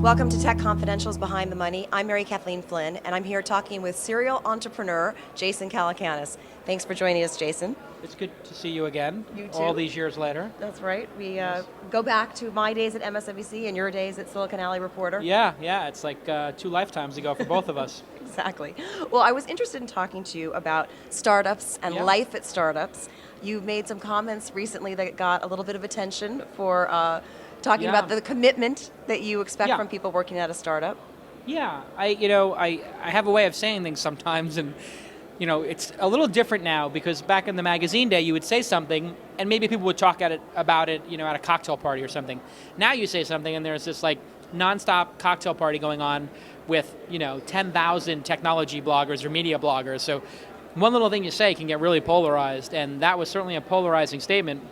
Welcome to Tech Confidential's Behind the Money. I'm Mary Kathleen Flynn, and I'm here talking with serial entrepreneur Jason Calacanis. Thanks for joining us, Jason. It's good to see you again. You too. All these years later. That's right. We go back to my days at MSNBC and your days at Silicon Alley Reporter. Yeah. It's like 2 lifetimes ago for both of us. Exactly. Well, I was interested in talking to you about startups and life at startups. You made some comments recently that got a little bit of attention for talking about the commitment that you expect from people working at a startup. Yeah, I have a way of saying things sometimes, and it's a little different now because back in the magazine day, you would say something, and maybe people would talk about it, at a cocktail party or something. Now you say something, and there's this like nonstop cocktail party going on with 10,000 technology bloggers or media bloggers. So one little thing you say can get really polarized, and that was certainly a polarizing statement.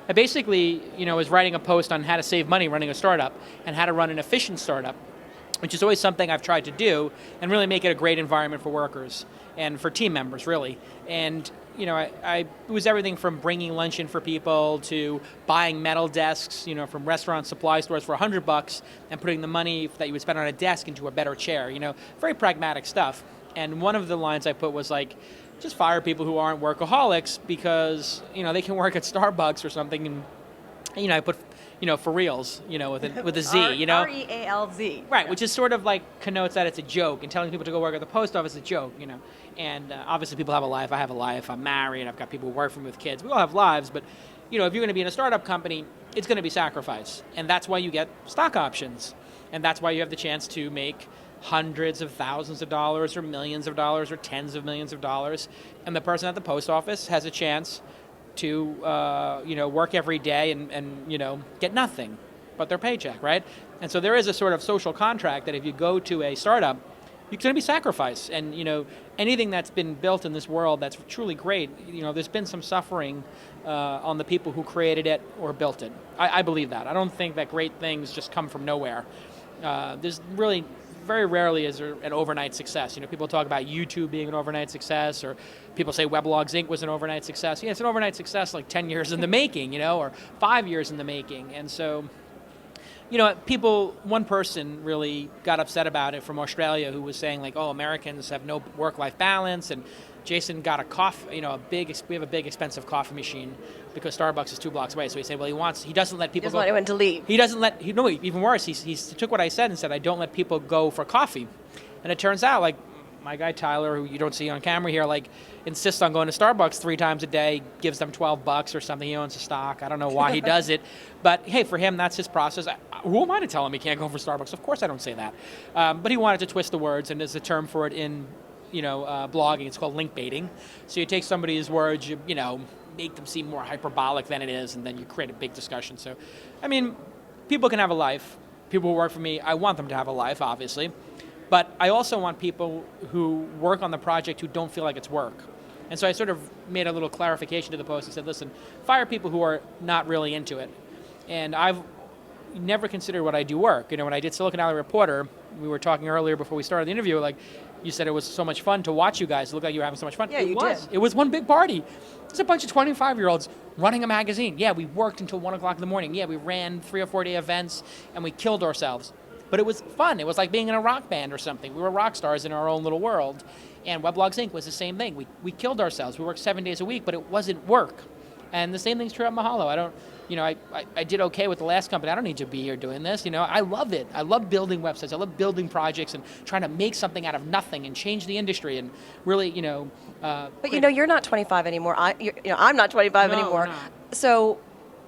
I basically, was writing a post on how to save money running a startup and how to run an efficient startup, which is always something I've tried to do and really make it a great environment for workers and for team members, really. And, it was everything from bringing lunch in for people to buying metal desks, from restaurant supply stores for $100 and putting the money that you would spend on a desk into a better chair, very pragmatic stuff. And one of the lines I put was like, just fire people who aren't workaholics because, they can work at Starbucks or something. And, I put, for reals, with a Z, R-E-A-L-Z. Right, which is sort of like connotes that it's a joke, and telling people to go work at the post office is a joke, And obviously people have a life. I have a life. I'm married. I've got people who work for me with kids. We all have lives, but, if you're going to be in a startup company, it's going to be sacrifice. And that's why you get stock options. And that's why you have the chance to make hundreds of thousands of dollars or millions of dollars or tens of millions of dollars. And the person at the post office has a chance to, work every day and get nothing but their paycheck, right? And so there is a sort of social contract that if you go to a startup, you're going to be sacrificed. And, anything that's been built in this world that's truly great, there's been some suffering on the people who created it or built it. I believe that. I don't think that great things just come from nowhere. There's really very rarely is there an overnight success. People talk about YouTube being an overnight success, or people say Weblogs Inc. was an overnight success. Yeah, it's an overnight success like 10 years in the making, or 5 years in the making. And so, one person really got upset about it from Australia who was saying like, oh, Americans have no work-life balance, and Jason got a coffee, we have a big expensive coffee machine because Starbucks is 2 blocks away. So he said, well, he doesn't let people go. He doesn't want anyone to leave. He doesn't let, even worse, he took what I said and said, I don't let people go for coffee. And it turns out, like, my guy Tyler, who you don't see on camera here, like, insists on going to Starbucks 3 times a day, gives them $12 or something. He owns a stock. I don't know why he does it. But, hey, for him, that's his process. Who am I to tell him he can't go for Starbucks? Of course I don't say that. But he wanted to twist the words, and there's a term for it in blogging. It's called link baiting. So you take somebody's words, you make them seem more hyperbolic than it is, and then you create a big discussion. So, people can have a life. People who work for me, I want them to have a life, obviously. But I also want people who work on the project who don't feel like it's work. And so I sort of made a little clarification to the post and said, listen, fire people who are not really into it. And I've never considered what I do work. When I did Silicon Alley Reporter, we were talking earlier before we started the interview, like, you said it was so much fun to watch you guys. It looked like you were having so much fun. Yeah, you did. It was one big party. It's a bunch of 25-year-olds running a magazine. Yeah, we worked until 1 o'clock in the morning. Yeah, we ran 3 or 4 day events, and we killed ourselves. But it was fun. It was like being in a rock band or something. We were rock stars in our own little world. And Weblogs Inc. was the same thing. We killed ourselves. We worked 7 days a week, but it wasn't work. And the same thing's true at Mahalo. I did okay with the last company. I don't need to be here doing this. I love it. I love building websites. I love building projects and trying to make something out of nothing and change the industry and really, But you're not 25 anymore. I'm not 25 anymore. No. So,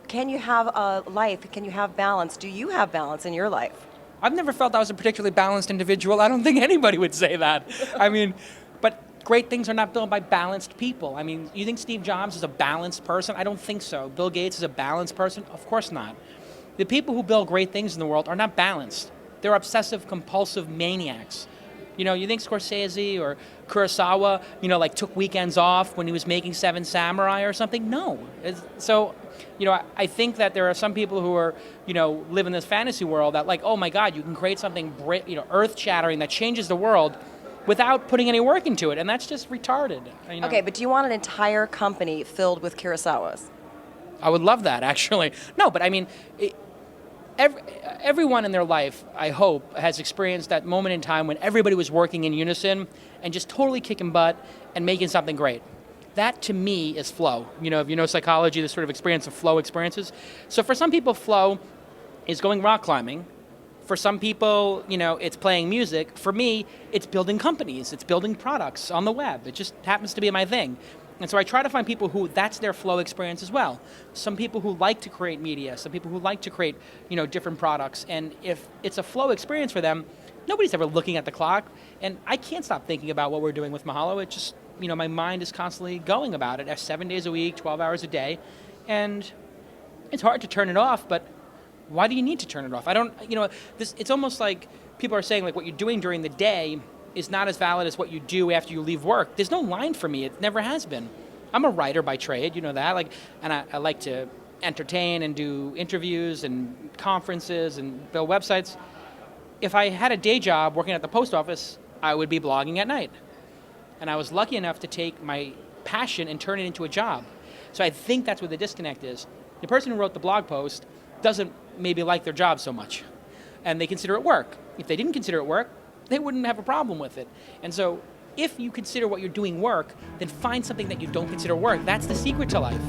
can you have a life? Can you have balance? Do you have balance in your life? I've never felt I was a particularly balanced individual. I don't think anybody would say that. But great things are not built by balanced people. You think Steve Jobs is a balanced person? I don't think so. Bill Gates is a balanced person? Of course not. The people who build great things in the world are not balanced. They're obsessive, compulsive maniacs. You think Scorsese or Kurosawa, took weekends off when he was making Seven Samurai or something? No. So, I think that there are some people who are, live in this fantasy world that like, oh my God, you can create something, earth-shattering that changes the world without putting any work into it, and that's just retarded. Okay, but do you want an entire company filled with Kurosawas? I would love that, actually. No, but everyone in their life, I hope, has experienced that moment in time when everybody was working in unison and just totally kicking butt and making something great. That, to me, is flow. If you know psychology, the sort of experience of flow experiences. So for some people, flow is going rock climbing. For some people, it's playing music. For me, it's building companies. It's building products on the web. It just happens to be my thing. And so I try to find people who that's their flow experience as well. Some people who like to create media, some people who like to create, different products. And if it's a flow experience for them, nobody's ever looking at the clock. And I can't stop thinking about what we're doing with Mahalo. It just, my mind is constantly going about it 7 days a week, 12 hours a day. And it's hard to turn it off, but why do you need to turn it off? It's almost like people are saying like what you're doing during the day is not as valid as what you do after you leave work. There's no line for me. It never has been. I'm a writer by trade, you know that. And I like to entertain and do interviews and conferences and build websites. If I had a day job working at the post office, I would be blogging at night. And I was lucky enough to take my passion and turn it into a job. So I think that's where the disconnect is. The person who wrote the blog post doesn't maybe like their job so much, and they consider it work. If they didn't consider it work, they wouldn't have a problem with it. And so if you consider what you're doing work, then find something that you don't consider work. That's the secret to life.